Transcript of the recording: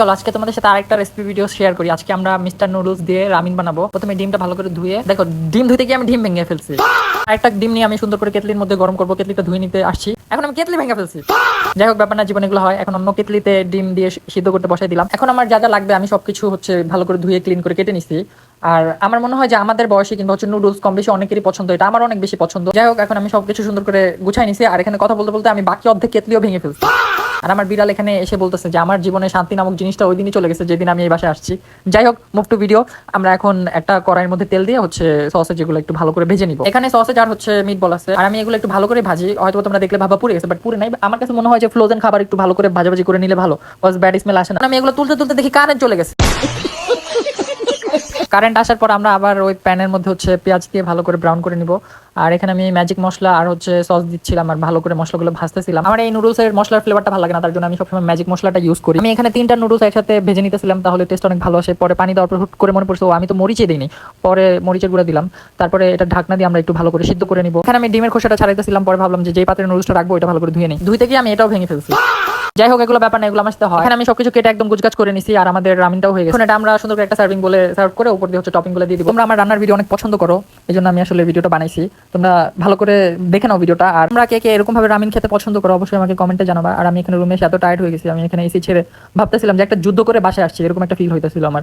চলো আজকে তোমাদের সাথে আরেকটা রেসিপি ভিডিও শেয়ার করি। আজকে আমরা মিস্টার নুডলস দিয়ে রামিন বানাবো। প্রথমে ডিমটা ভালো করে ধুয়ে, দেখো ডিম ধুইতে গিয়ে আমি ডিম ভেঙে ফেলছি। আরেকটা ডিম নিয়ে আমি সুন্দর করে কেটলির মধ্যে গরম করবো, কেটলিটা ধুয়ে নিতে আসছি, এখন আমি কেটলি ভেঙে ফেলছি। যাই হোক, ব্যাপার না, জীবনে এগুলো হয়। এখন অন্য কেটলিতে ডিম দিয়ে সিদ্ধ করতে বসাই দিলাম। এখন আমার যা যা লাগবে আমি সবকিছু হচ্ছে ভালো করে ধুয়ে ক্লিন করে কেটে নিছি। আর আমার মনে হয় যে আমাদের বয়সে কিন্তু হচ্ছে নুডলস কম বেশি অনেকেরই পছন্দ, এটা আমার অনেক বেশি পছন্দ। যাই হোক, এখন আমি সবকিছু সুন্দর করে গুছাই নিছি। আর এখানে কথা বলতে বলতে আমি বাকি অর্ধেক কেটলিও ভেঙে ফেলছি। আর আমার বিড়াল এখানে এসে বলতেছে যে আমার জীবনে শান্তি নামক জিনিসটা ওই দিনই চলে গেছে যেদিন আমি এই বাসায় আসছি। যাই হোক, মুভ টু ভিডিও। আমরা এখন একটা কড়াইয়ের মধ্যে তেল দিয়ে হচ্ছে সসেজ যেগুলো একটু ভালো করে ভেজে নিব। এখানে সসেজ আর হচ্ছে মিট বল আছে, আর আমি এগুলো একটু ভালো করে ভাজি। হয়তো তোমরা দেখলে ভাবা পুড়ে গেছে, বাট পুড়ে নাই। আমার কাছে মনে হয় যে ফ্রোজেন খাবার একটু ভালো করে ভাজাভাজি করে নিলে ভালো, কজ ব্যাড স্মেল আসে না। আমি এগুলো তুলতে তুলতে দেখি কারেন্ট চলে গেছে। কারেন্ট আসার পর আমরা আবার ওই প্যানের মধ্যে হচ্ছে পেঁয়াজ দিয়ে ভালো করে ব্রাউন করে নিব। আর এখানে আমি ম্যাজিক মশলা আর হচ্ছে সস দিচ্ছিলাম আর ভালো করে মশলাগুলো ভাজতেছিলাম। আমার এই নুডলসের মশলার ফ্লেভারটা ভালো লাগে না, তার জন্য আমি সবসময় ম্যাজিক মশলাটা ইউজ করি। আমি এখানে 3টা নুডলস একসাথে ভেজে নিতেছিলাম, তাহলে টেস্ট অনেক ভালো আসে। পরে পানি দেওয়ার পর হুট করে মনে পড়ছে ও আমি তো মরিচই দিইনি, পরে মরিচের গুঁড়া দিলাম। তারপরে এটা ঢাকনা দিয়ে আমরা একটু ভালো করে সিদ্ধ করে নিব। এখানে আমি ডিমের খোসাটা ছাড়াইতেছিলাম, পরে ভাবলাম যে পাত্রে নুডলসটা রাখবো এটা ভালো করে ধুয়ে নিই। ধুইতে গিয়ে আমি এটাও ভেঙে ফেলছি। যাই হোক, এগুলো ব্যাপার না, এগুলো আমার সাথে হয়। এখানে আমি সবকিছু কেটে একদম গুজগাছ করে নিছি। আর আমাদের রামিনটাও হয়ে গেছে। এখন এটা আমরা সুন্দর করে একটা সার্ভিং বলে সার্ভ করে উপর দিয়ে হচ্ছে টপিং গুলো দিয়ে দিব। তোমরা আমার রান্নার ভিডিও অনেক পছন্দ করো, এই জন্য আমি আসলে ভিডিওটা বানাইছি। তোমরা ভালো করে দেখে নাও ভিডিওটা। আর তোমরা কে কে এরকম ভাবে রামিন খেতে পছন্দ করো অবশ্যই আমাকে কমেন্টে জানাবা। আর আমি এখানে রুমে এসে এত টায়ার্ড হয়ে গেছি, আমি এখানে এসি ছেড়ে ভাবতেছিলাম যে একটা যুদ্ধ করে বাসায় আসছি, এরকম একটা ফিল হইতেছিল আমার।